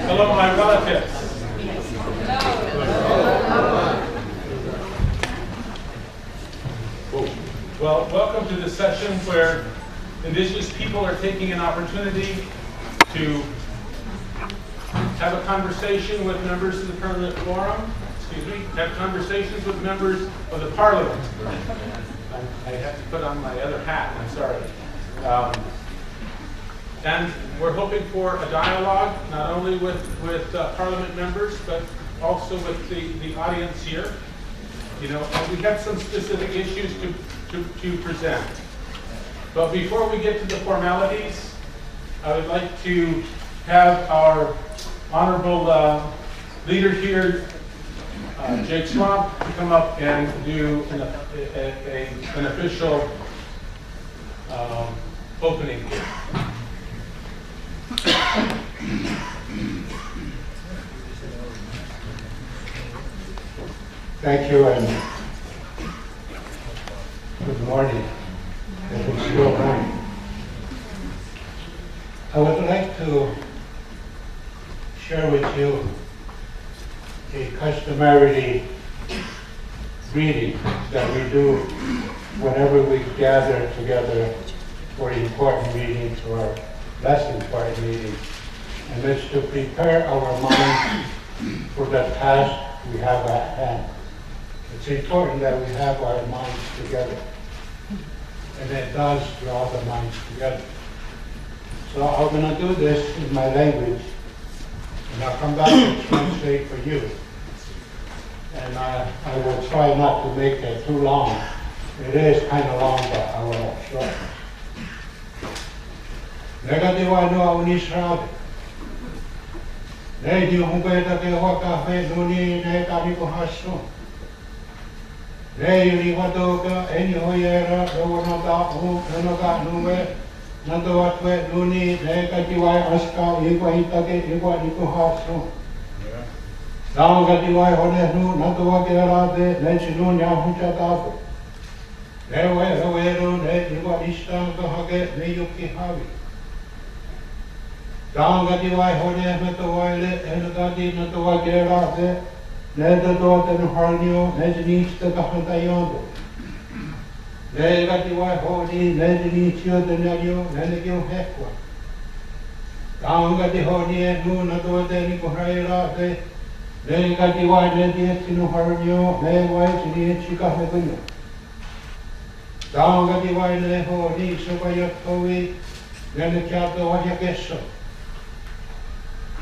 Hello, my relatives. Well, welcome to the session where Indigenous people are taking an opportunity to have a conversation with members of the permanent forum, have conversations with members of the parliament. I have to put on my other hat, I'm sorry. And we're hoping for a dialogue, not only with parliament members, but also with the audience here. You know, we have some specific issues to present. But before we get to the formalities, I would like to have our honorable leader here, Jake Swamp, come up and do an official opening here. Thank you and good morning. It's still morning. I would like to share with you a customary greeting that we do whenever we gather together for important meetings or less important meetings, and it's to prepare our minds for the task we have at hand. It's important that we have our minds together, and it does draw the minds together. So I'm going to do this in my language, and I'll come back and translate for you. And I will try not to make it too long. It is kind of long, but I will shorten. Negatiwa no unisrade. Ne di humbe da ke waka fe nuni ne tani ko hasu. Ne yuni wado ka eni hoyera do no da hu no ga nuwe nando atwe nuni ne ka diwa aska igwa hitake igwa ni ko hasu. Dao ga diwa hone nu nando wa ke rade ne chinu nya hucha da. Ne we ro ne igwa ishta ko hage ne yuki havi. Danga diwai hone me to waile enagadi na to wagera de ne de do ten harnio ne jnis te kahanta yondo ne ga diwai honi ne jnis yo de nario ne ne gyo hekwa danga di honi nu na do de ni ko haira de ne ga diwai ne di tinu harnio ne wai jni chika me kunyo danga diwai ne honi so ba yotoi ne kya to wa yakesso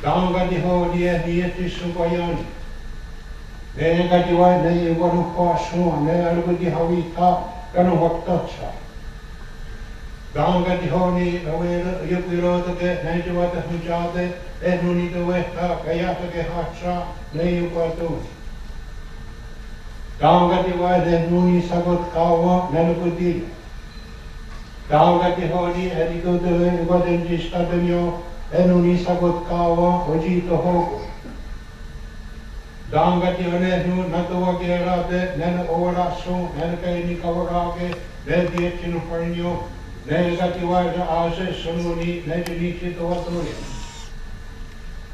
Danga di hodi e dieti subayani. Ne ga di wa ne wanu kwasu ne algu di hawita kanu waktatsa. Danga di honi awera yupiro ke ne jwata hujade e nuni de weta kayata ke hatsa ne yupatu. Danga di wa de nuni sagot kawa ne lugudi. Danga di honi e di go de waden jistadanyo enuni sagot kawa oji to hogo. Danga ti one nu natowa gera de nen ora so nen kai ni kawara ke de die tinu parnyo ne gati wa da ase sununi ne jini ti to atoya.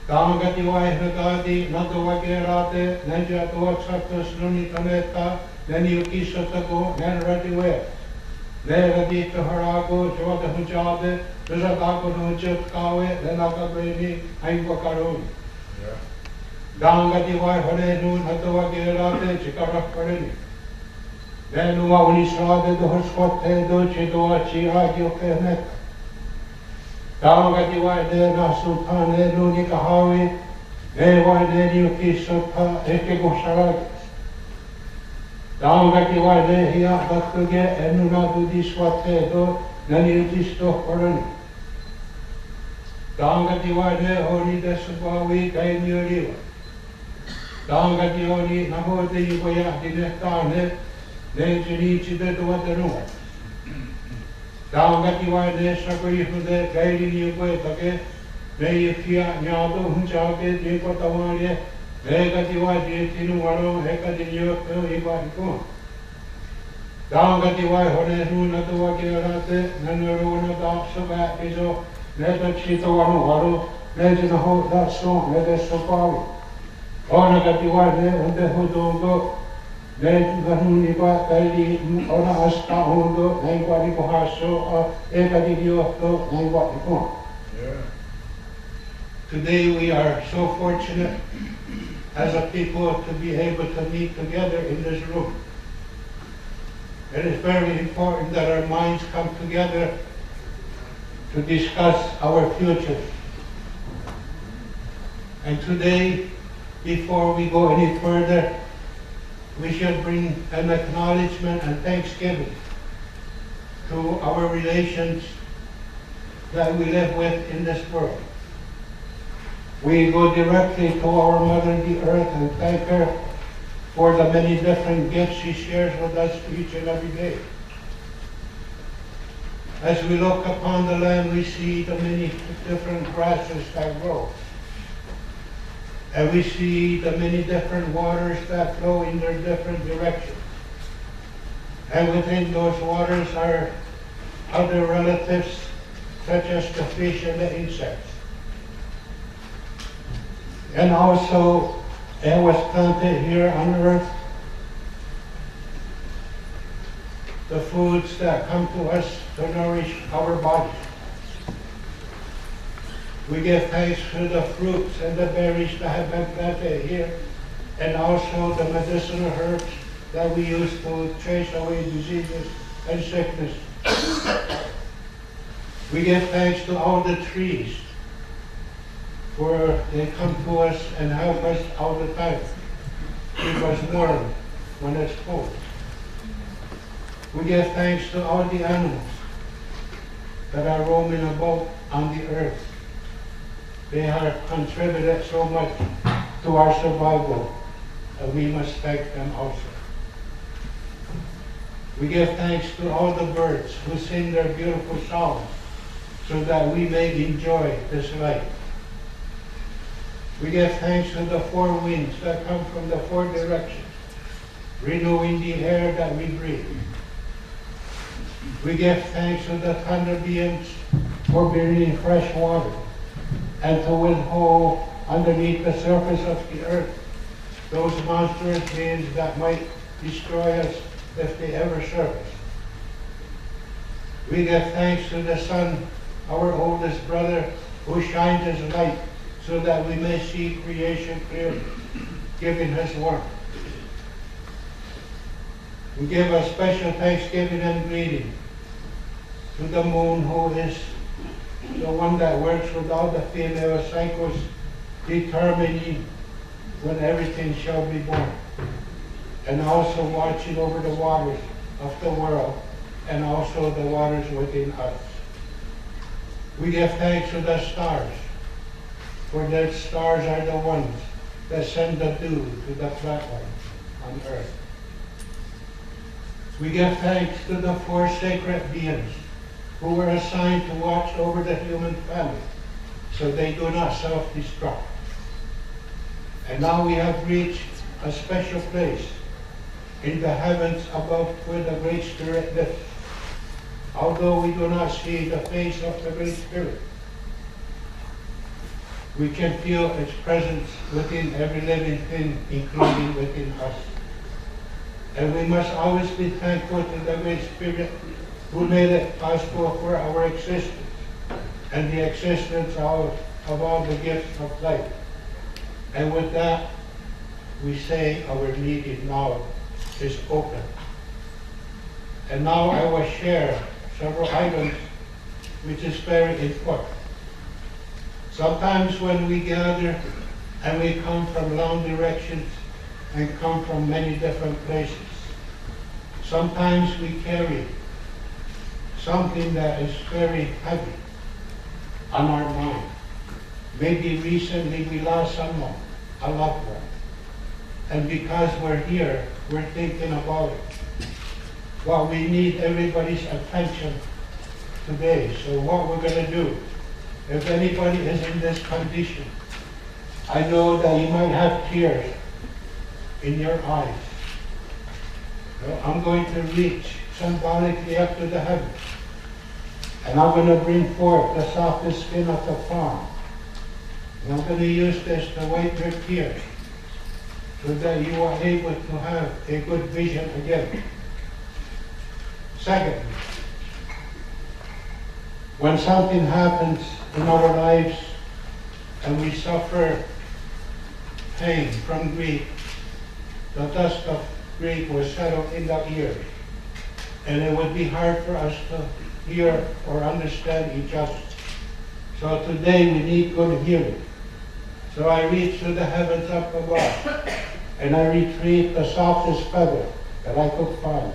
Danga ti wa hegadi natowa gera de ne ja to chatta sununi taneta nen yuki sotako nen radiwe. Ne gati to harago jwata hujade There's ako no chut kawe then aka beni ai ko karoni danga diwai hore nu natowa gerate chikara kareni then wa unisrade do hoskote do chidoa chi agyo kene danga diwai de na sultane nu ni kahawi ne wa de ni kisota eke go sharag danga diwai de hiya dakge enu na du diswate do nani utisto kareni Danga diwade honi desubawi kai nyoriwa. Danga dioni nahote yukoya dinetane ne jini chide duwadenu. Danga diwade sakoi hude gairi yukoya take ne yukia nyado hunchake diko tawaye ne ga diwade tinu waro heka dinyo iwa iko. Danga diwai hone nu natowa gerate nanoro na dakso ba izo ne to chito wano waro medyo na ho, so, medyo so pawi. O nagatiwa ne, unde hudundo, medyo ganun iba, kali, o na asta hundo, na iba di ko haso, eka di diyo, na iba di ko. Today we are so fortunate as a people to be able to meet together in this room. It is very important that our minds come together to discuss our future. And today, before we go any further, we should bring an acknowledgement and thanksgiving to our relations that we live with in this world. We go directly to our Mother the Earth and thank her for the many different gifts she shares with us each and every day. As we look upon the land, we see the many different grasses that grow. And we see the many different waters that flow in their different directions. And within those waters are other relatives, such as the fish and the insects. And also, it was planted here on earth, the foods that come to us to nourish our bodies. We give thanks to the fruits and the berries that have been planted here, and also the medicinal herbs that we use to chase away diseases and sickness. We give thanks to all the trees, for they come to us and help us all the time. Keep us warm when it's cold. We give thanks to all the animals that are roaming about on the earth. They have contributed so much to our survival, and we must thank them also. We give thanks to all the birds who sing their beautiful songs so that we may enjoy this life. We give thanks to the four winds that come from the four directions, renewing the air that we breathe. We give thanks to the thunder beings for bringing fresh water and to withhold underneath the surface of the earth those monstrous beings that might destroy us if they ever surface. We give thanks to the sun, our oldest brother, who shines his light so that we may see creation clearly, giving his warmth. We give a special thanksgiving and greeting to the moon, who is the one that works with all the female cycles, determining when everything shall be born, and also watching over the waters of the world and also the waters within us. We give thanks to the stars, for the stars are the ones that send the dew to the flat one on earth. We give thanks to the four sacred beings who were assigned to watch over the human family so they do not self-destruct. And now we have reached a special place in the heavens above where the Great Spirit lives. Although we do not see the face of the Great Spirit, we can feel its presence within every living thing, including within us. And we must always be thankful to the Great Spirit who made it possible for our existence and the existence of all the gifts of life. And with that, we say our meeting now is open. And now I will share several items which is very important. Sometimes when we gather and we come from long directions and come from many different places, sometimes we carry something that is very heavy on our mind. Maybe recently we lost someone, a loved one. And because we're here, we're thinking about it. Well, we need everybody's attention today. So what we're going to do, if anybody is in this condition, I know that you might have tears in your eyes. So I'm going to reach symbolically up to the heavens. And I'm going to bring forth the softest skin of the palm I'm going to use this to wipe your tears so that you are able to have a good vision again. Second, when something happens in our lives and we suffer pain from grief, the dust of grief will settle in the ears, and it would be hard for us to hear or understand each other. So today we need good hearing. So I reach to the heavens up above, and I retrieve the softest feather that I could find,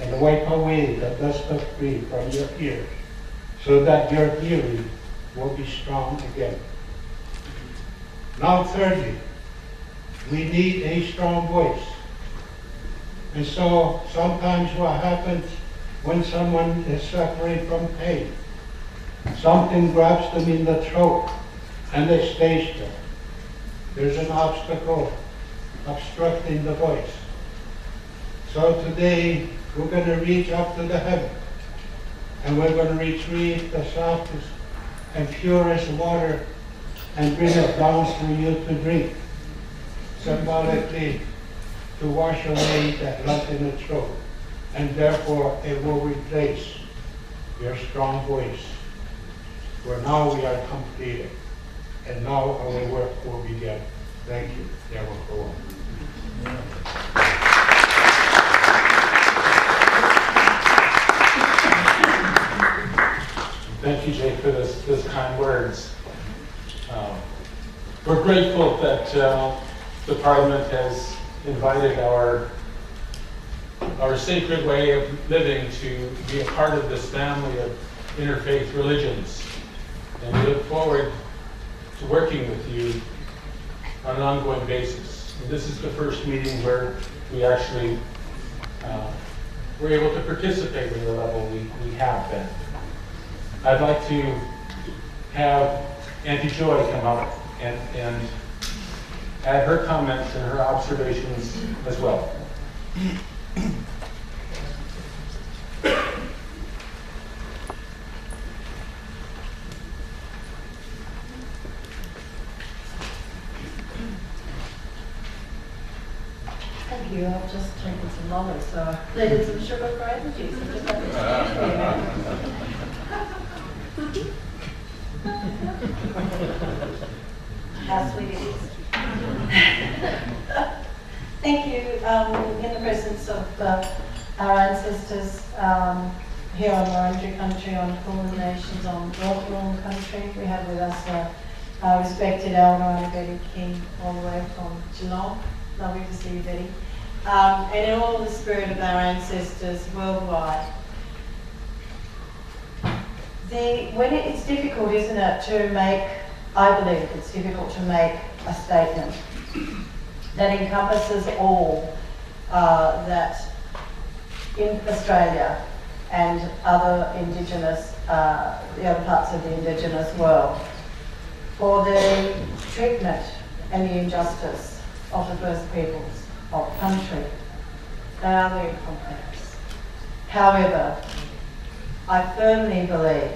and wipe away the dust of grief from your ears, so that your hearing will be strong again. Now thirdly, we need a strong voice. And so sometimes what happens when someone is suffering from pain, something grabs them in the throat and they stay there. There's an obstacle obstructing the voice. So today we're going to reach up to the heaven, and we're going to retrieve the softest and purest water and bring it down for you to drink, symbolically to wash away that lump in the throat, and therefore it will replace your strong voice. For now we are completed, and now our work will begin. Thank you. There will go on. Thank you, Jake, for those kind words. We're grateful that the Parliament has invited our sacred way of living to be a part of this family of interfaith religions. And we look forward to working with you on an ongoing basis. And this is the first meeting where we actually were able to participate at the level we have been. I'd like to have Auntie Joy come up and add her comments and her observations as well. Thank you. I've just taken some lollies, so I needed some sugar for energy. So just have How sweet it is. Thank you. In the presence of our ancestors here on Wurundjeri country, on Kulin Nations, on Rotorua country, we have with us our respected elder and Betty King, all the way from Geelong. Lovely to see you, Betty. And in all the spirit of our ancestors worldwide. When it's difficult, isn't it, to make, I believe it's difficult to make a statement that encompasses all that in Australia and other Indigenous, the other parts of the Indigenous world, for the treatment and the injustice of the First Peoples of the country. They are very complex. However, I firmly believe,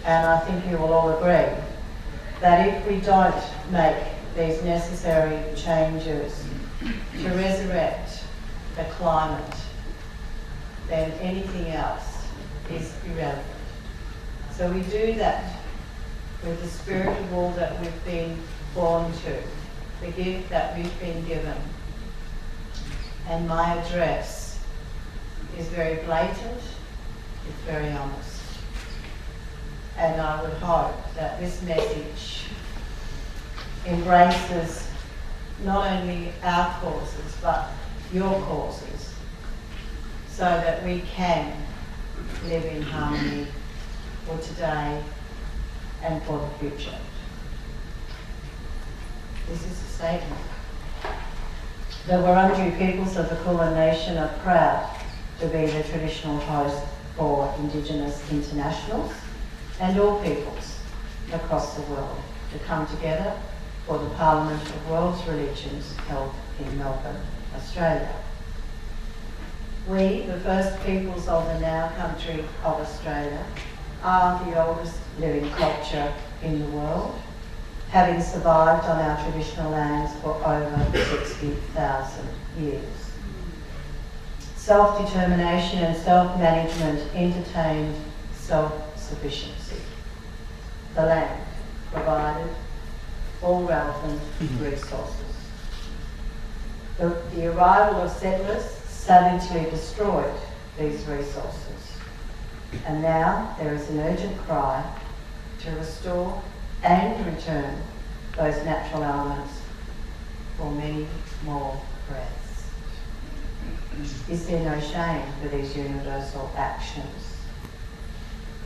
and I think you will all agree, that if we don't make these necessary changes to resurrect the climate, then anything else is irrelevant. So we do that with the spirit of all that we've been born to, the gift that we've been given. And my address is very blatant, it's very honest. And I would hope that this message embraces not only our causes, but your causes, so that we can live in harmony for today and for the future. This is a statement. The Wurundjeri peoples of the Kulin Nation are proud to be the traditional host for Indigenous internationals and all peoples across the world to come together for the Parliament of World's Religions held in Melbourne, Australia. We, the first peoples of the now country of Australia, are the oldest living culture in the world, having survived on our traditional lands for over 60,000 years. Self-determination and self-management entertained self-sufficiency. The land provided all relevant resources. The arrival of settlers savagely destroyed these resources. And now there is an urgent cry to restore and return those natural elements for many more breaths. Is there no shame for these universal actions?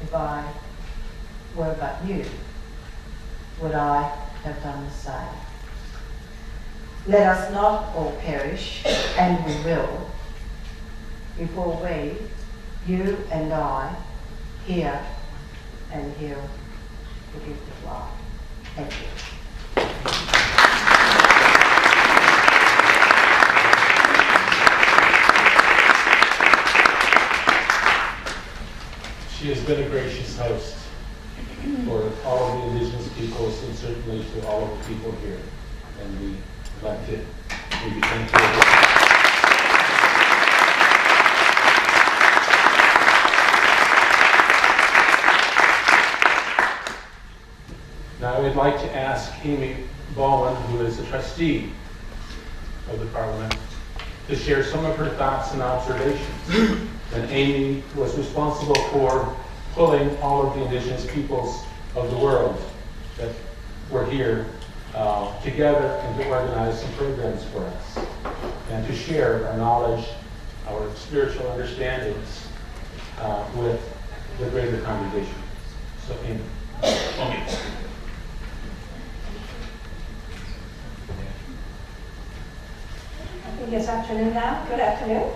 If I were but you, would I have done the same? Let us not all perish, and we will, before we, you and I, hear and heal the gift of life. Thank you. She has been a gracious host for all of the Indigenous peoples and certainly to all of the people here. And we like to maybe thank you. Now I would like to ask Amy Bowen, who is a trustee of the Parliament, to share some of her thoughts and observations. And Amy was responsible for pulling all of the Indigenous peoples of the world that were here together and to organize some programs for us and to share our knowledge, our spiritual understandings with the greater congregation. So Amy. Okay. I think it's afternoon now. Good afternoon.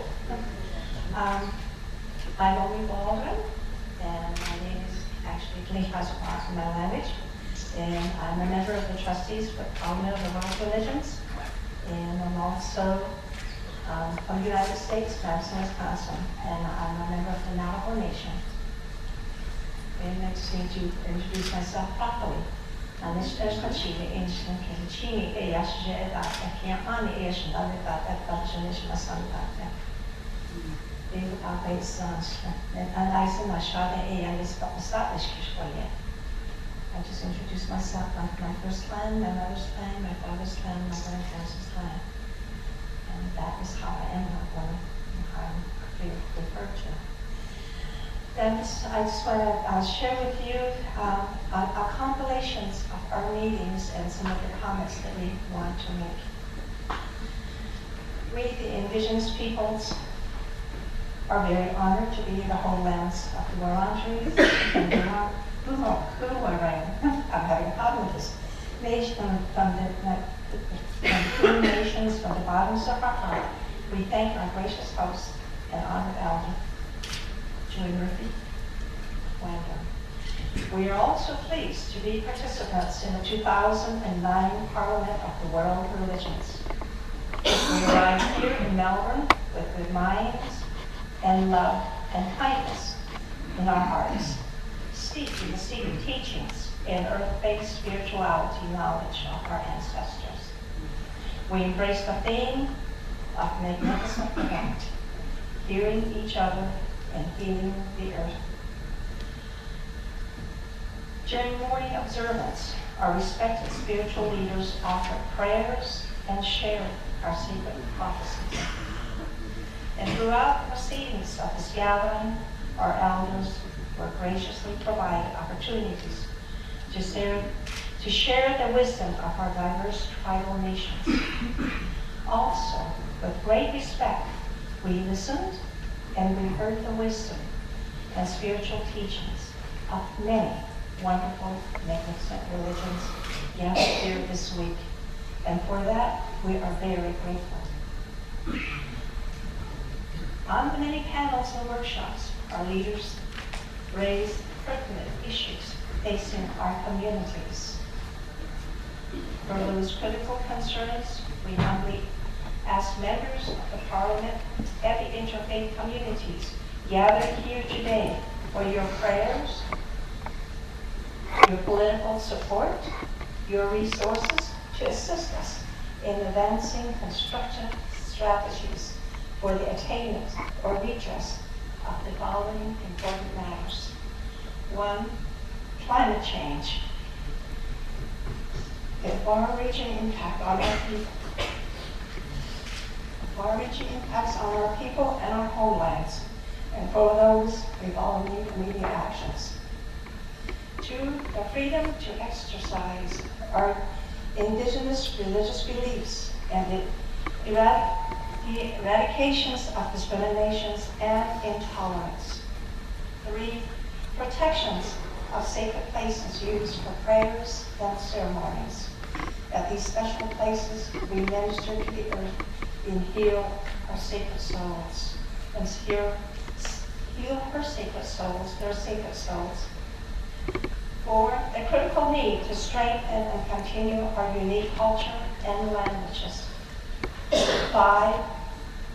I'm Omi Baldwin, and my name is actually Tlichaswa in my language. And I'm a member of the trustees for Parliament of the World Religions. And I'm also from the United States, Madison, Wisconsin, and I'm a member of the Navajo Nation. And I just need to introduce myself properly. This is the Chile ancient Chile, a Yashja, a Kiamani, a Shandana, a Janish Masanda. They are great sons. And I said, my Shada, a established Kishwaya. I just introduced myself like my first land, my mother's land, my father's land, my grandparents' land. And that is how I am not one, how I'm referred to. Then I just want to share with you our compilations of our meetings and some of the comments that we want to make. We, the Indigenous peoples, are very honored to be in the homelands of the Wurundjeri and the I'm having a problem with this. Nation from the nations, from the bottoms of our heart, we thank our gracious host and honored elder, Joy Murphy Wander. We are also pleased to be participants in the 2009 Parliament of the World Religions. We arrived here in Melbourne with good minds and love and kindness in our hearts, steeped in the secret teachings and earth-based spirituality knowledge of our ancestors. We embrace the theme of magnificent connect, hearing each other and healing the earth. During morning observance, our respected spiritual leaders offered prayers and shared our secret prophecies. And throughout the proceedings of this gathering, our elders were graciously provided opportunities to share the wisdom of our diverse tribal nations. Also, with great respect, we listened and we heard the wisdom and spiritual teachings of many wonderful, magnificent religions gathered here this week. And for that, we are very grateful. On the many panels and workshops, our leaders raised pertinent issues facing our communities. For those critical concerns, we humbly ask members of the Parliament and the interfaith communities gathered here today for your prayers, your political support, your resources to assist us in advancing constructive strategies for the attainment or redress of the following important matters. 1, climate change. The far-reaching impact on our people. Far-reaching impacts on our people and our homelands, and for those involving immediate actions. 2, the freedom to exercise our Indigenous religious beliefs and the eradications of discriminations and intolerance. 3, protections of sacred places used for prayers and ceremonies. At these special places, we minister to the earth and heal our sacred souls. And heal her sacred souls, their sacred souls. 4, a critical need to strengthen and continue our unique culture and languages. 5,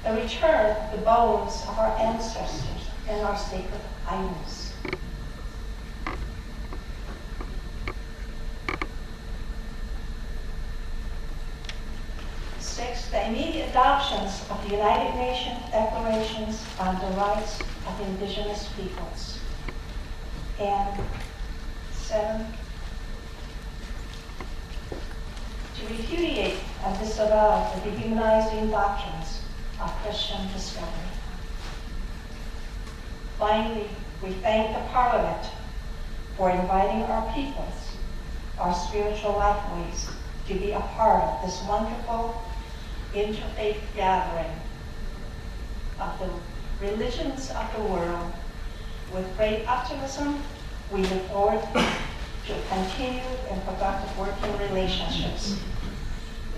the return of the bones of our ancestors and our sacred idols. 6, the immediate adoptions of the United Nations declarations on the rights of Indigenous peoples. And 7, to repudiate and disavow the dehumanizing doctrines of Christian discovery. Finally, we thank the Parliament for inviting our peoples, our spiritual lifeways, to be a part of this wonderful interfaith gathering of the religions of the world. With great optimism, we look forward to continued and productive working relationships.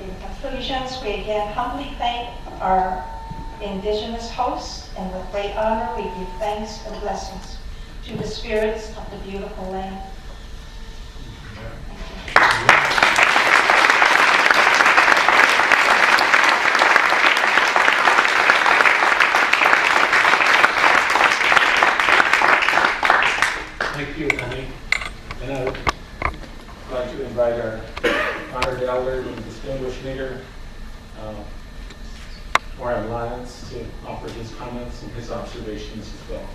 In conclusions, we again humbly thank our Indigenous hosts, and with great honor, we give thanks and blessings to the spirits of the beautiful land. Thank you, Annie. And I would like to invite our honored elder and distinguished leader, Warren Lyons, to offer his comments and his observations as well.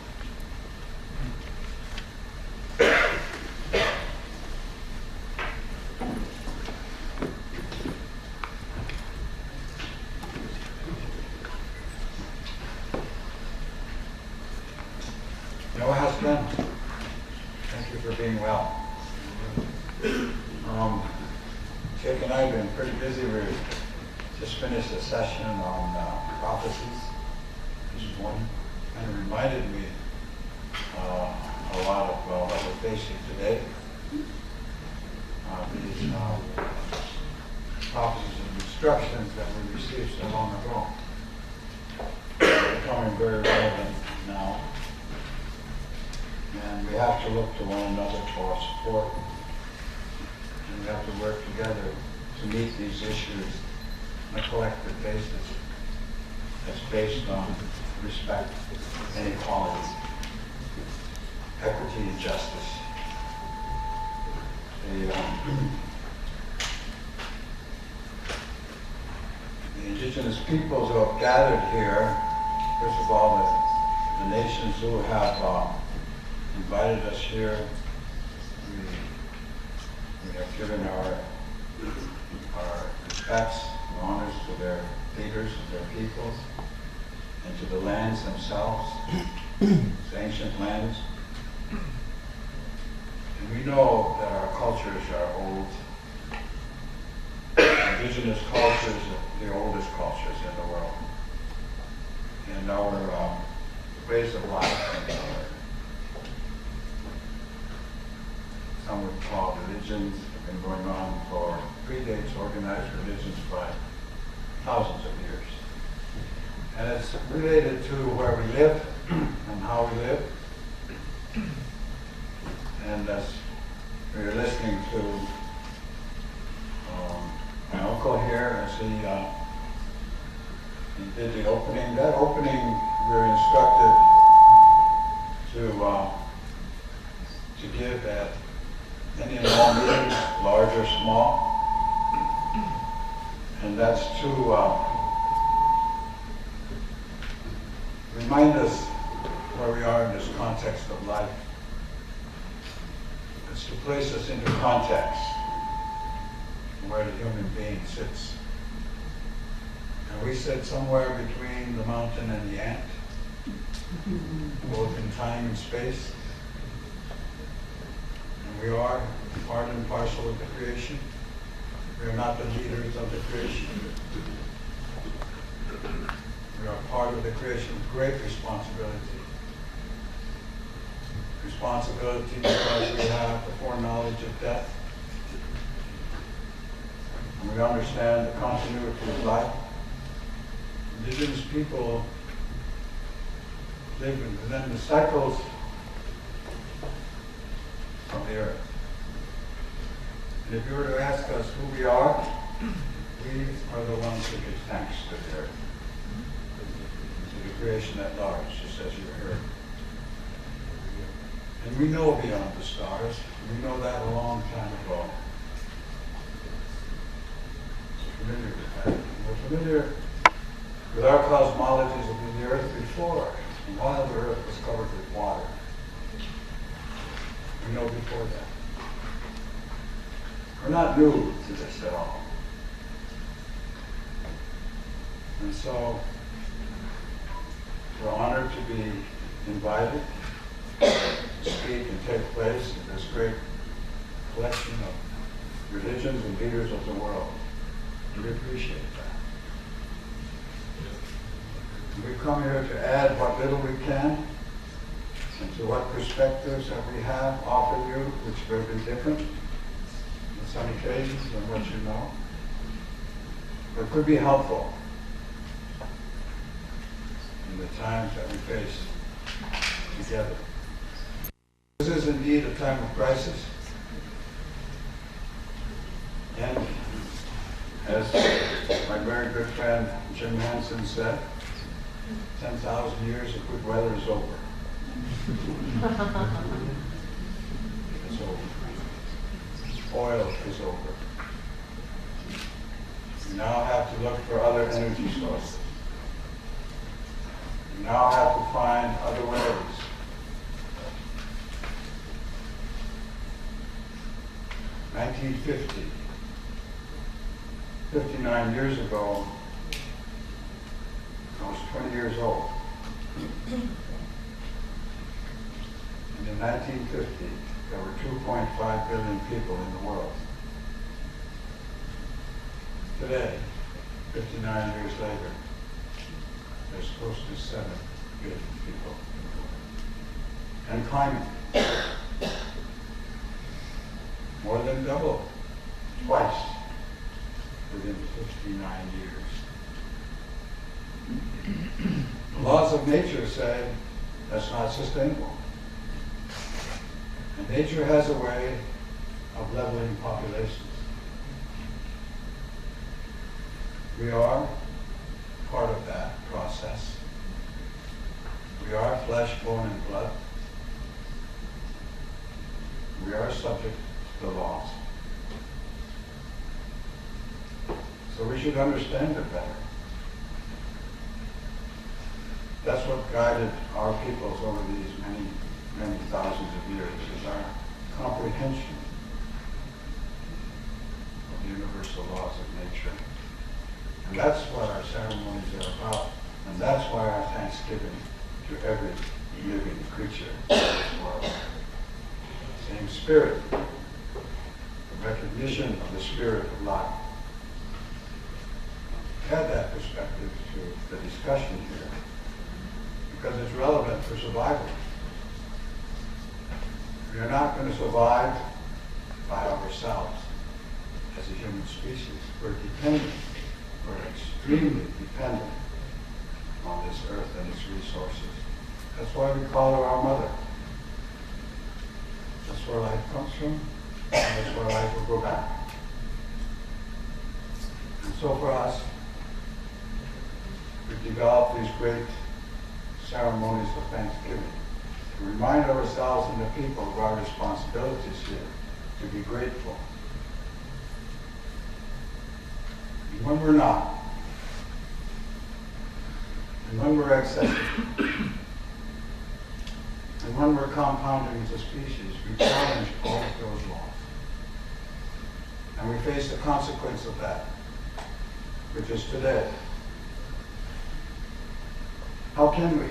No husband. Thank you for being well. Jake and I have been pretty busy. We just finished a session on prophecies this morning, and it reminded me a lot of what we're facing today. These prophecies and instructions that we received so long ago are becoming very relevant now. And we have to look to one another for support. And we have to work together to meet these issues on a collective basis that's based on respect and equality, equity and justice. The Indigenous peoples who have gathered here, first of all, the nations who have invited us here. We have given our respects and honors to their leaders and their peoples and to the lands themselves, these ancient lands. And we know that our cultures are old. Indigenous cultures are the oldest cultures in the world. And our ways of life and our some would call religions have been going on for predates organized religions by thousands of years. And it's related to where we live and how we live. And as we were listening to my uncle here as he did the opening, that opening we were instructed to give at any and all meetings large or small. And that's to remind us where we are in this context of life. It's to place us into context where the human being sits. And we sit somewhere between the mountain and the ant, both in time and space. And we are part and parcel of the creation. We are not the leaders of the creation. We are part of the creation with great responsibility. Responsibility because we have the foreknowledge of death. And we understand the continuity of life. Indigenous people live within the cycles of the earth. And if you were to ask us who we are the ones who give thanks to the earth, to the creation at large, just as you heard. And we know beyond the stars. We know that a long time ago. We're familiar with that. We're familiar with our cosmologies of the earth before, while the earth was covered with water. We know before that. We're not new to this at all. And so, we're honored to be invited to speak and take place in this great collection of religions and leaders of the world. We appreciate that. And we come here to add what little we can and to what perspectives that we have offered you, which will be different in some occasions than what you know, but could be helpful in the times that we face together. This is indeed a time of crisis. And as my very good friend Jim Hansen said, 10,000 years of good weather is over. It's over. Oil is over. We now have to look for other energy sources. We now have to find other ways. 1950, 59 years ago, I was 20 years old. And in 1950, there were 2.5 billion people in the world. Today, 59 years later, there's close to 7 billion people. And climbing. More than double, twice, within 59 years. The laws of nature say that's not sustainable. And nature has a way of leveling populations. We are part of that process. We are flesh, bone, and blood. We are subject to the laws. So we should understand it better. That's what guided our peoples over these many, many thousands of years, is our comprehension of the universal laws of nature. And that's what our ceremonies are about. And that's why our thanksgiving to every living creature in this world. Same spirit, recognition of the spirit of life. Add that perspective to the discussion here, because it's relevant for survival. We are not going to survive by ourselves as a human species. We're dependent, we're extremely dependent on this earth and its resources. That's why we call her our mother. That's where life comes from, and that's where life will go back. And so for us, we've developed these great ceremonies of thanksgiving to remind ourselves and the people of our responsibilities here, to be grateful, when we're not, and when we're excessive, and when we're compounding as a species, we challenge all of those laws. And we face the consequence of that, which is today. How can we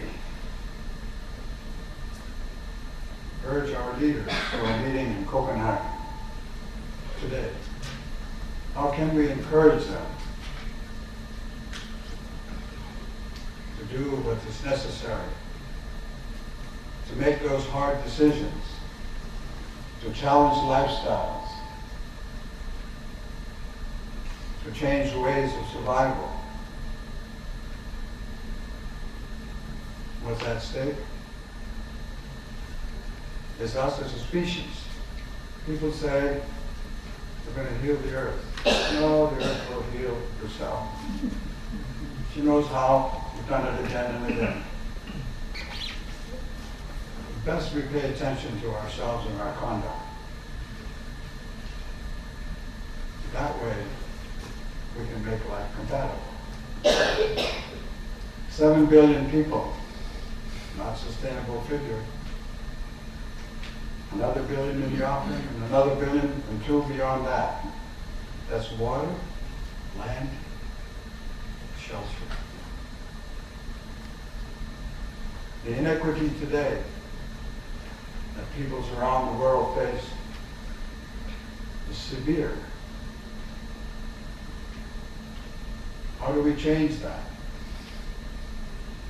urge our leaders to a meeting in Copenhagen today? How can we encourage them to do what is necessary to make those hard decisions, to challenge lifestyles, to change ways of survival? What's at stake? It's us as a species. People say, we're going to heal the earth. No, the earth will heal herself. She knows how. We've done it again and again. Best we pay attention to ourselves and our conduct. That way, we can make life compatible. 7 billion people, not sustainable figure. Another billion in the offing, and another billion and 2 beyond that. That's water, land, shelter. The inequity today that peoples around the world face is severe. How do we change that?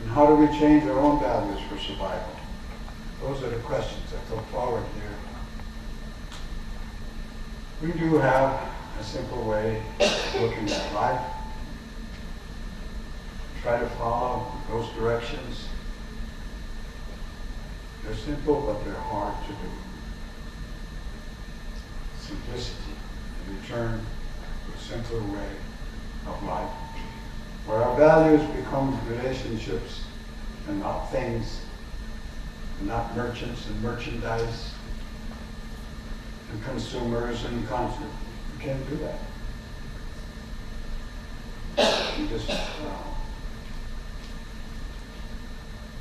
And how do we change our own values for survival? Those are the questions that go forward here. We do have a simple way of looking at life. Try to follow those directions. They're simple, but they're hard to do. Simplicity, and return to a simpler way of life, where our values become relationships and not things, and not merchants and merchandise, and consumers and content. You can't do that. You just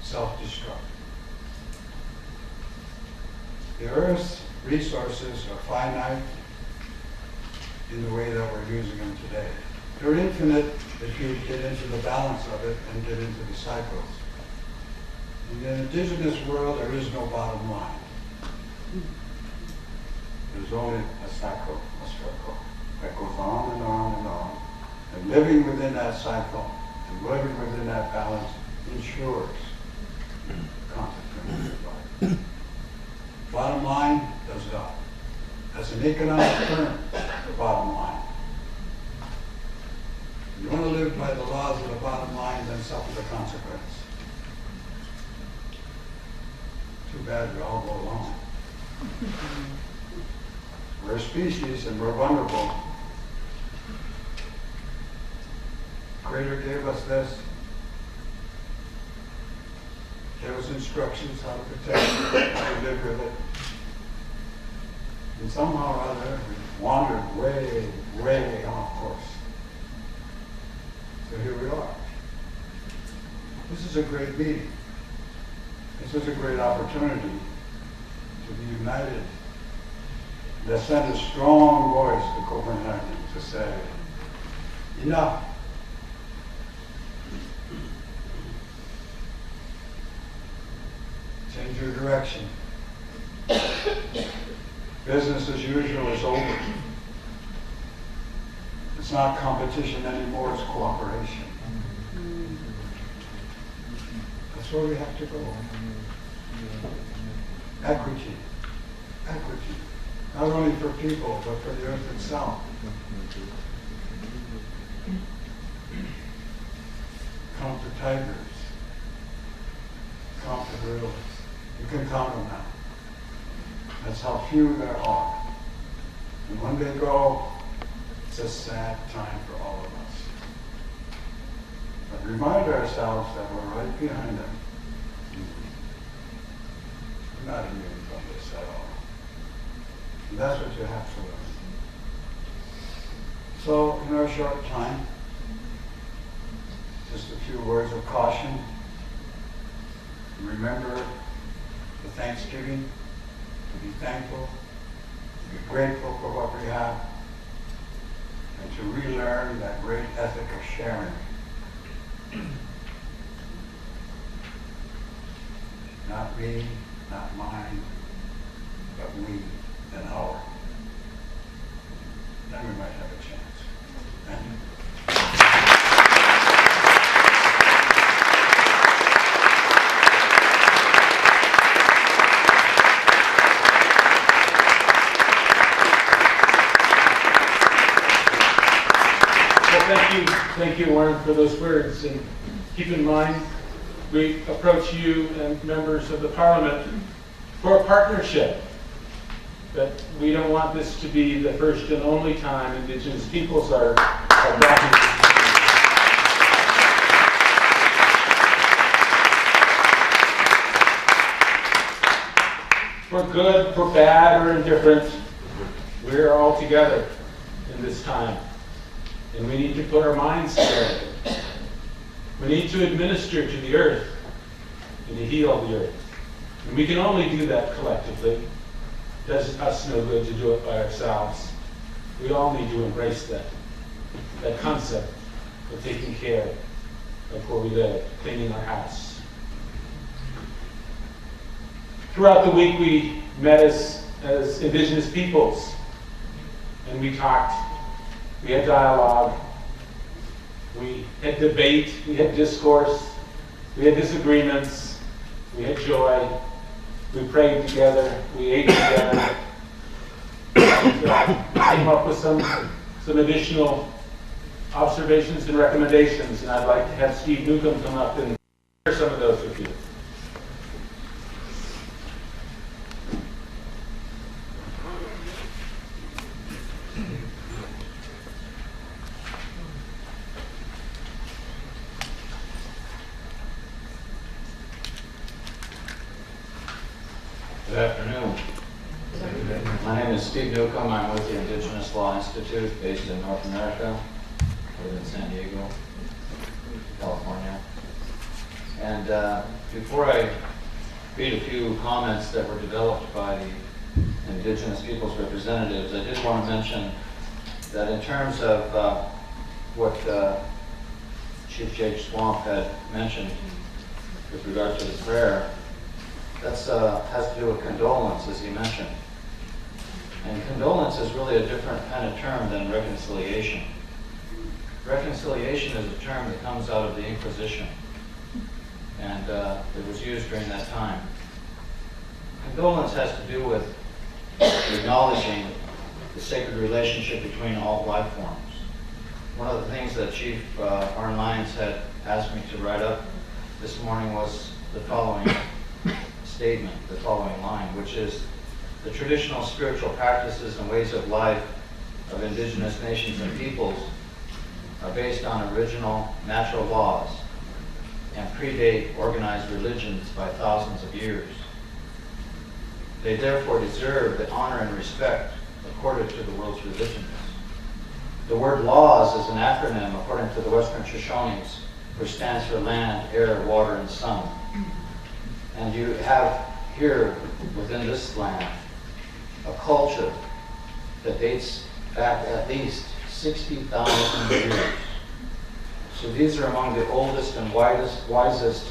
self-destruct. The Earth's resources are finite in the way that we're using them today. They're infinite if you get into the balance of it and get into the cycles. In the Indigenous world, there is no bottom line. There's only a cycle, a circle, that goes on and on and on. And living within that cycle and living within that balance ensures consequences of life. Bottom line does not. As an economic term, the bottom line. If you want to live by the laws of the bottom line, then suffer the consequence. Too bad we all go along. We're a species and we're vulnerable. Creator gave us this. Gave us instructions how to protect it, how to live with it. And somehow or other, we wandered way, way off course. So here we are. This is a great meeting. This is a great opportunity to be united. Let's send a strong voice to Copenhagen to say, enough. Change your direction. Business as usual is over. It's not competition anymore, it's cooperation. That's where we have to go. Equity. Equity. Not only for people, but for the earth itself. Count the tigers. Count the gorillas. You can count them now. That's how few there are. And when they go, it's a sad time for all of us. But remind ourselves that we're right behind them. We're not immune from this at all. And that's what you have to learn. So, in our short time, just a few words of caution. Remember the Thanksgiving, to be thankful, to be grateful for what we have, and to relearn that great ethic of sharing. Not me, not mine, but we and our. Then we might have a chance. Thank you. Thank you, Warren, for those words. And keep in mind, we approach you and members of the Parliament for a partnership. That we don't want this to be the first and only time Indigenous peoples are brought into. For good, for bad, or indifferent, we're all together in this time. And we need to put our minds together. We need to administer to the earth and to heal the earth. And we can only do that collectively. It does us no good to do it by ourselves. We all need to embrace that concept of taking care of where we live, cleaning our house. Throughout the week we met as Indigenous peoples, and we talked. We had dialogue, we had debate, we had discourse, we had disagreements, we had joy, we prayed together, we ate together, and came up with some additional observations and recommendations, and I'd like to have Steve Newcomb come up and share some of those with you. Good afternoon. My name is Steve Newcomb. I'm with the Indigenous Law Institute based in North America. I live in San Diego, California. And before I read a few comments that were developed by the Indigenous people's representatives, I did want to mention that in terms of what Chief Jake Swamp had mentioned with regard to the prayer, that has to do with condolence, as he mentioned. And condolence is really a different kind of term than reconciliation. Reconciliation is a term that comes out of the Inquisition, and it was used during that time. Condolence has to do with acknowledging the sacred relationship between all life forms. One of the things that Chief Arn Lyons had asked me to write up this morning was the following statement, the following line, which is: the traditional spiritual practices and ways of life of Indigenous nations and peoples are based on original natural laws and predate organized religions by thousands of years. They therefore deserve the honor and respect accorded to the world's religions. The word laws is an acronym, according to the Western Shoshones, which stands for land, air, water, and sun. And you have here, within this land, a culture that dates back at least 60,000 years. So these are among the oldest and wisest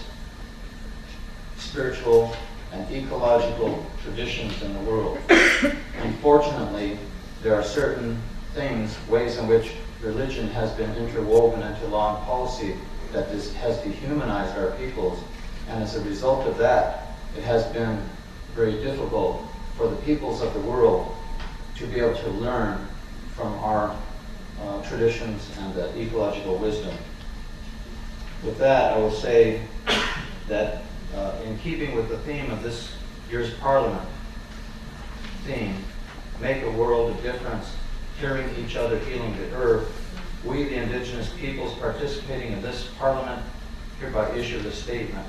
spiritual and ecological traditions in the world. Unfortunately, there are certain things, ways in which religion has been interwoven into law and policy that has dehumanized our peoples, and as a result of that, it has been very difficult for the peoples of the world to be able to learn from our traditions and the ecological wisdom. With that, I will say that in keeping with the theme of this year's Parliament theme, make a world of difference, caring each other, healing the earth, we, the Indigenous peoples participating in this Parliament, hereby issue this statement.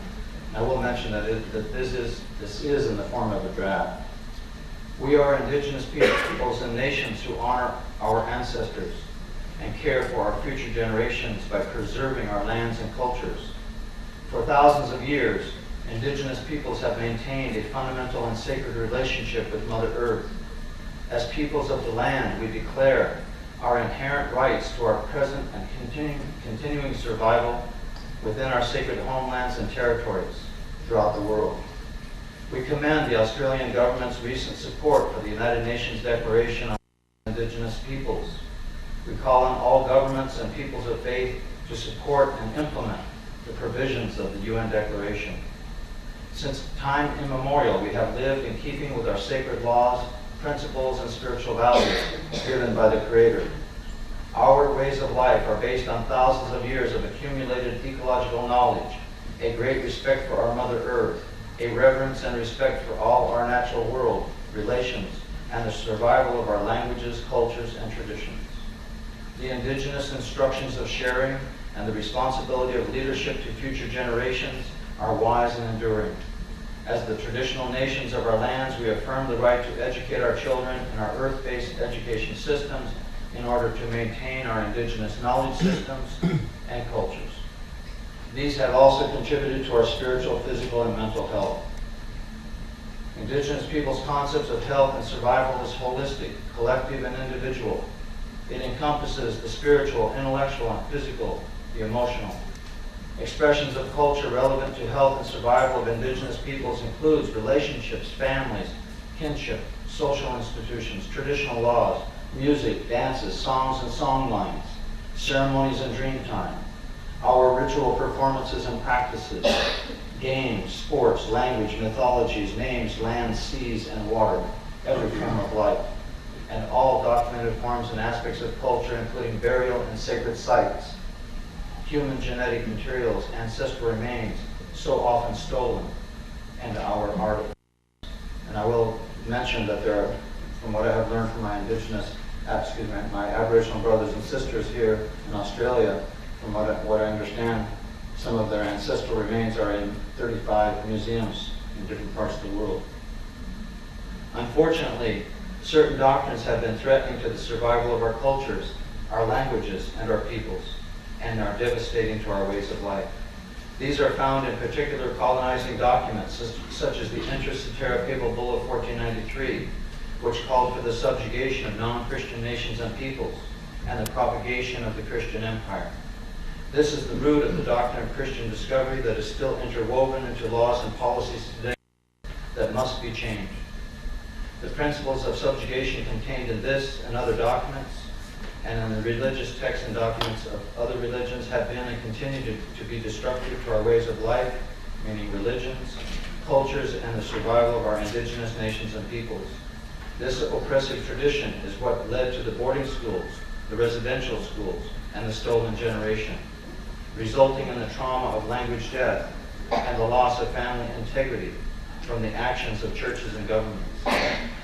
I will mention that this is in the form of a draft. We are Indigenous peoples and nations who honor our ancestors and care for our future generations by preserving our lands and cultures. For thousands of years, Indigenous peoples have maintained a fundamental and sacred relationship with Mother Earth. As peoples of the land, we declare our inherent rights to our present and continuing survival within our sacred homelands and territories throughout the world. We commend the Australian government's recent support for the United Nations Declaration on Indigenous Peoples. We call on all governments and peoples of faith to support and implement the provisions of the UN Declaration. Since time immemorial, we have lived in keeping with our sacred laws, principles, and spiritual values given by the Creator. Our ways of life are based on thousands of years of accumulated ecological knowledge, a great respect for our Mother Earth, a reverence and respect for all our natural world, relations, and the survival of our languages, cultures, and traditions. The Indigenous instructions of sharing and the responsibility of leadership to future generations are wise and enduring. As the traditional nations of our lands, we affirm the right to educate our children in our earth-based education systems in order to maintain our Indigenous knowledge systems and cultures. These have also contributed to our spiritual, physical, and mental health. Indigenous peoples' concepts of health and survival is holistic, collective, and individual. It encompasses the spiritual, intellectual, and physical, the emotional. Expressions of culture relevant to health and survival of Indigenous peoples includes relationships, families, kinship, social institutions, traditional laws, music, dances, songs and songlines, ceremonies and dream time, our ritual performances and practices, games, sports, language, mythologies, names, land, seas, and water, every form of life, and all documented forms and aspects of culture, including burial and sacred sites, human genetic materials, ancestral remains, so often stolen, and our artifacts. And I will mention that there are, from what I have learned from my my Aboriginal brothers and sisters here in Australia, from what I understand, some of their ancestral remains are in 35 museums in different parts of the world. Unfortunately, certain doctrines have been threatening to the survival of our cultures, our languages, and our peoples, and are devastating to our ways of life. These are found in particular colonizing documents, such as the Interest Terra Papal Bull of 1493, which called for the subjugation of non-Christian nations and peoples, and the propagation of the Christian empire. This is the root of the doctrine of Christian discovery that is still interwoven into laws and policies today that must be changed. The principles of subjugation contained in this and other documents, and in the religious texts and documents of other religions, have been and continue to be destructive to our ways of life, meaning religions, cultures, and the survival of our Indigenous nations and peoples. This oppressive tradition is what led to the boarding schools, the residential schools, and the stolen generation, resulting in the trauma of language death and the loss of family integrity from the actions of churches and governments.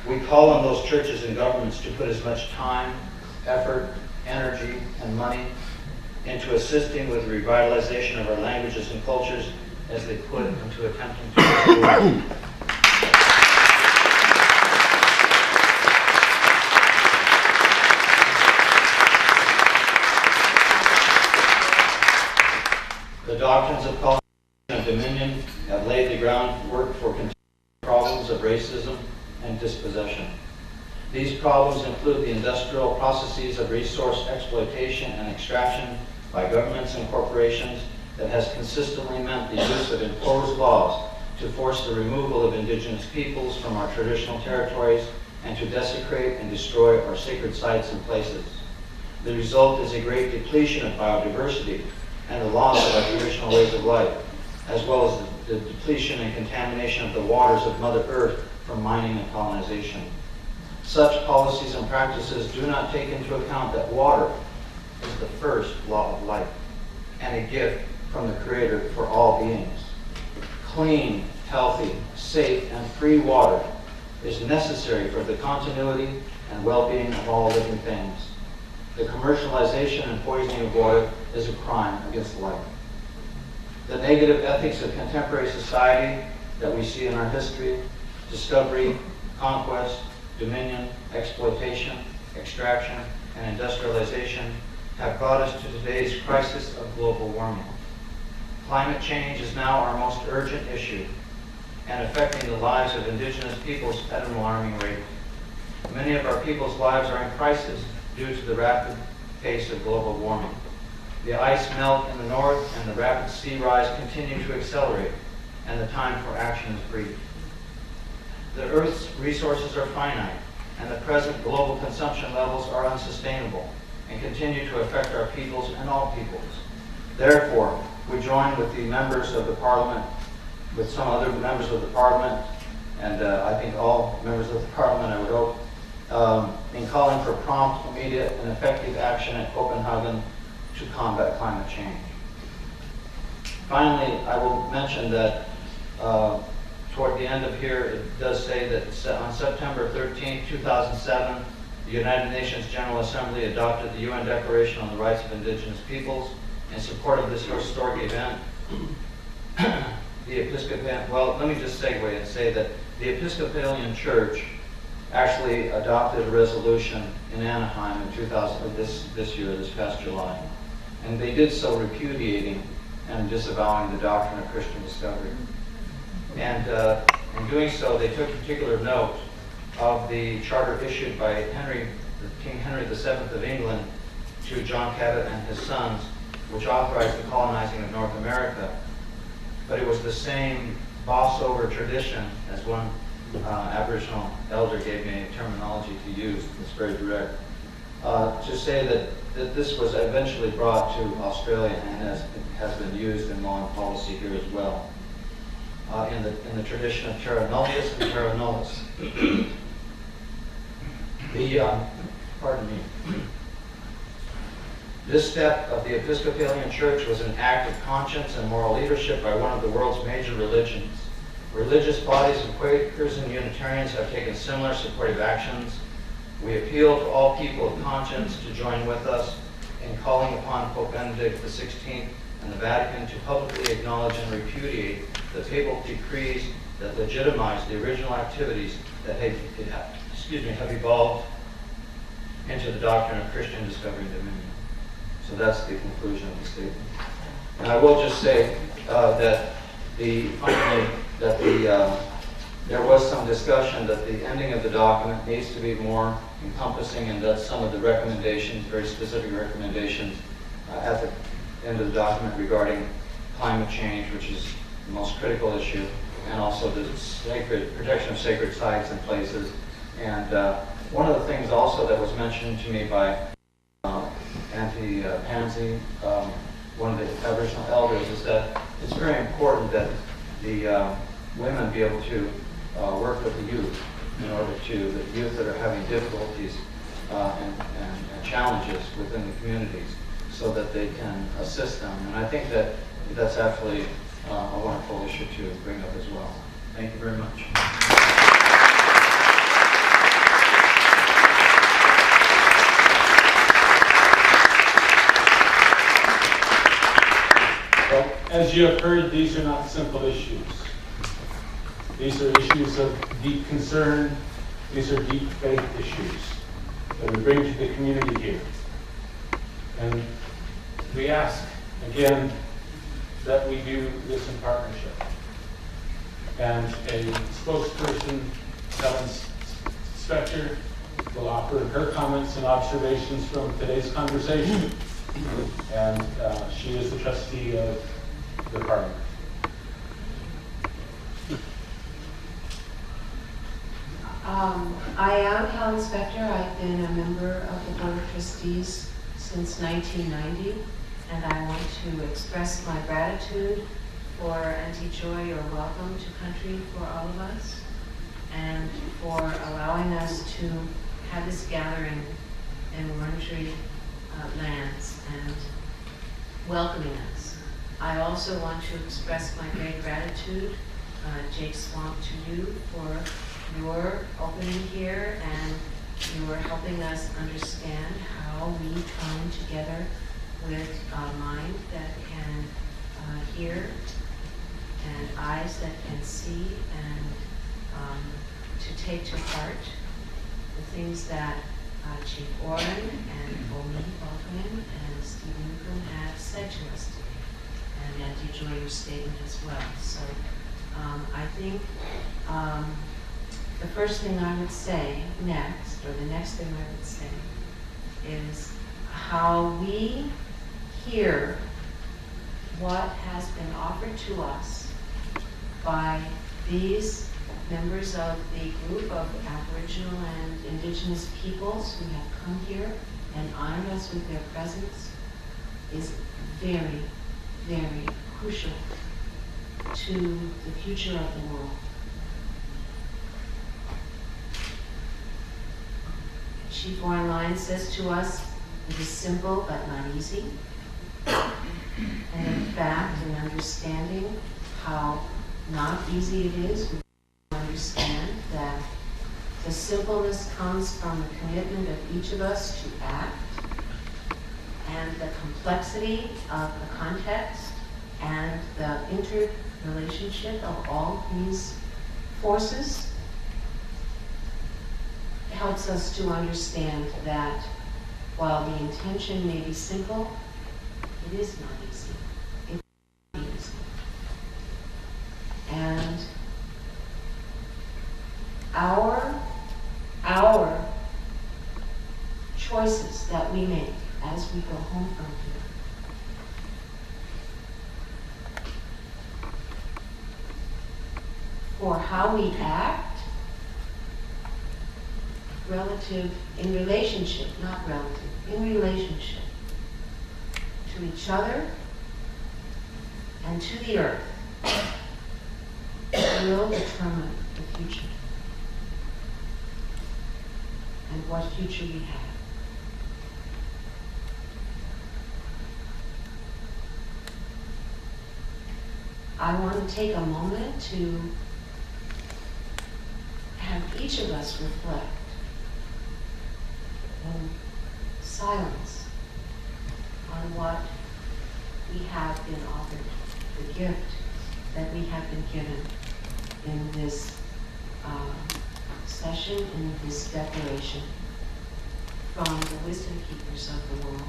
We call on those churches and governments to put as much time, effort, energy, and money into assisting with the revitalization of our languages and cultures as they put into attempting to restore. The doctrines of colonization and dominion have laid the groundwork for continuing problems of racism and dispossession. These problems include the industrial processes of resource exploitation and extraction by governments and corporations that has consistently meant the use of imposed laws to force the removal of Indigenous peoples from our traditional territories and to desecrate and destroy our sacred sites and places. The result is a great depletion of biodiversity and the loss of our traditional ways of life, as well as the depletion and contamination of the waters of Mother Earth from mining and colonization. Such policies and practices do not take into account that water is the first law of life and a gift from the Creator for all beings. Clean, healthy, safe, and free water is necessary for the continuity and well-being of all living things. The commercialization and poisoning of water is a crime against life. The negative ethics of contemporary society that we see in our history, discovery, conquest, dominion, exploitation, extraction, and industrialization have brought us to today's crisis of global warming. Climate change is now our most urgent issue and affecting the lives of Indigenous peoples at an alarming rate. Many of our people's lives are in crisis due to the rapid pace of global warming. The ice melt in the north and the rapid sea rise continue to accelerate, and the time for action is brief. The Earth's resources are finite, and the present global consumption levels are unsustainable and continue to affect our peoples and all peoples. Therefore, we join with the members of the Parliament, with some other members of the Parliament, and I think all members of the Parliament, I would hope, in calling for prompt, immediate, and effective action at Copenhagen to combat climate change. Finally, I will mention that toward the end of here, it does say that on September 13, 2007, the United Nations General Assembly adopted the UN Declaration on the Rights of Indigenous Peoples in support of this historic event. Well, let me just segue and say that the Episcopalian Church actually adopted a resolution in Anaheim in this past July. And they did so repudiating and disavowing the doctrine of Christian discovery. And in doing so, they took particular note of the charter issued by King Henry VII of England to John Cabot and his sons, which authorized the colonizing of North America. But it was the same boss-over tradition, as one Aboriginal elder gave me a terminology to use, it's very direct, to say that this was eventually brought to Australia and has been used in law and policy here as well, in the tradition of terra nullius and terra nullis. This step of the Episcopalian Church was an act of conscience and moral leadership by one of the world's major religions. Religious bodies of Quakers and Unitarians have taken similar supportive actions. We appeal to all people of conscience to join with us in calling upon Pope Benedict XVI and the Vatican to publicly acknowledge and repudiate the papal decrees that legitimize the original activities that have evolved into the doctrine of Christian discovery and dominion. So that's the conclusion of the statement. And I will just say that there was some discussion that the ending of the document needs to be more encompassing, and that some of the recommendations, very specific recommendations at the end of the document regarding climate change, which is the most critical issue, and also the protection of sacred sites and places. And one of the things also that was mentioned to me by Auntie Pansy, one of the Aboriginal elders, is that it's very important that the women be able to work with the youth in order to, the youth that are having difficulties and challenges within the communities, so that they can assist them. And I think that that's actually a wonderful issue to bring up as well. Thank you very much. Well, as you have heard, these are not simple issues. These are issues of deep concern. These are deep faith issues that we bring to the community here. And we ask, again, that we do this in partnership. And a spokesperson, Helen Spector, will offer her comments and observations from today's conversation. And she is the trustee of the Parliament. I am Helen Spector. I've been a member of the Board of Trustees since 1990, and I want to express my gratitude for Auntie Joy, your welcome to country for all of us, and for allowing us to have this gathering in Wurundjeri lands and welcoming us. I also want to express my great gratitude, Jake Swamp, to you for your opening here, and you are helping us understand how we come together with a mind that can hear and eyes that can see, and to take to heart the things that Chief Oren and Omi welcoming and enjoy your statement as well. So I think the first thing I would say next, or the next thing I would say, is how we hear what has been offered to us by these members of the group of Aboriginal and Indigenous peoples who have come here and honored us with their presence is very, very crucial to the future of the world. Chief Warren Lyons says to us, it is simple but not easy. And in fact, in understanding how not easy it is, we understand that the simpleness comes from the commitment of each of us to act, and the complexity of the context and the interrelationship of all these forces helps us to understand that while the intention may be simple, it is not easy. It's not easy. And our choices that we make as we go home from here for how we act in relationship to each other and to the earth will determine the future and what future we have. I want to take a moment to have each of us reflect in silence on what we have been offered, the gift that we have been given in this session, in this declaration from the wisdom keepers of the world.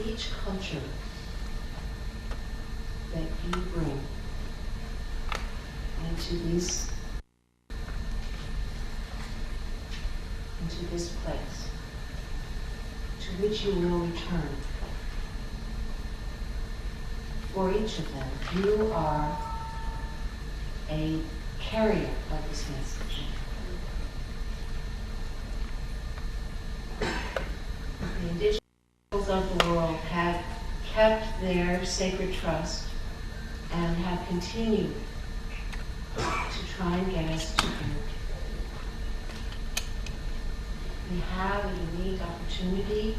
Each culture that you bring into this place, to which you will return, for each of them, you are a carrier of this message. The Indigenous of the world have kept their sacred trust and have continued to try and get us to here. We have a unique opportunity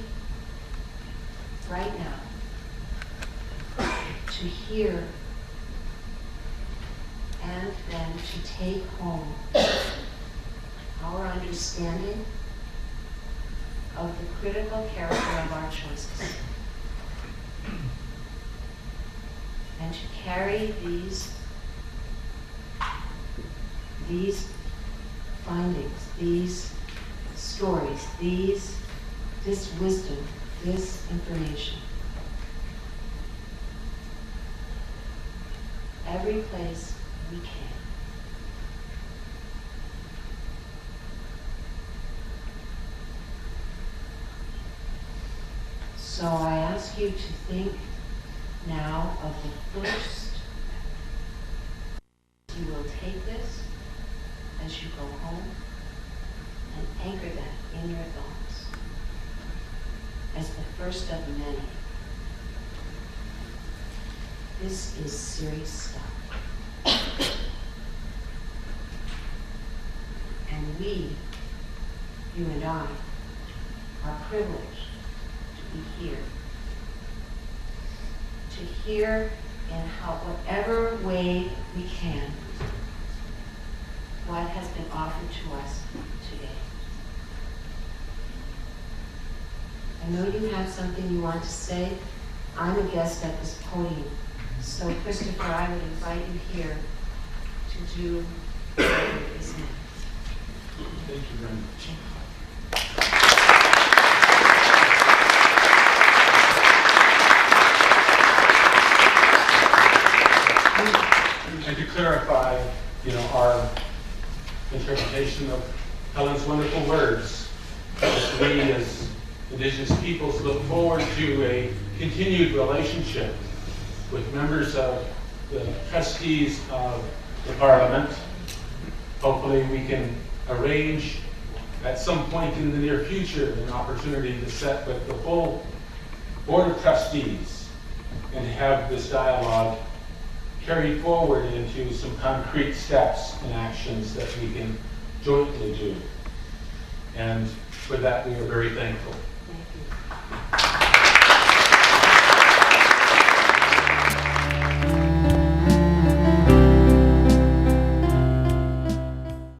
right now to hear and then to take home our understanding of the critical character of our choices, and to carry these findings, these stories, this wisdom, this information, every place we can. So I ask you to think now of the first. You will take this as you go home and anchor that in your thoughts as the first of many. This is serious stuff. And we, you and I, are privileged to be here. To hear in whatever way we can what has been offered to us today. I know you have something you want to say. I'm a guest at this podium. So Christopher, I would invite you here to do whatever is next. Thank you very much. And to clarify, our interpretation of Helen's wonderful words, that we as Indigenous peoples look forward to a continued relationship with members of the trustees of the Parliament. Hopefully we can arrange at some point in the near future an opportunity to sit with the full Board of Trustees and have this dialogue carried forward into some concrete steps and actions that we can jointly do. And for that we are very thankful.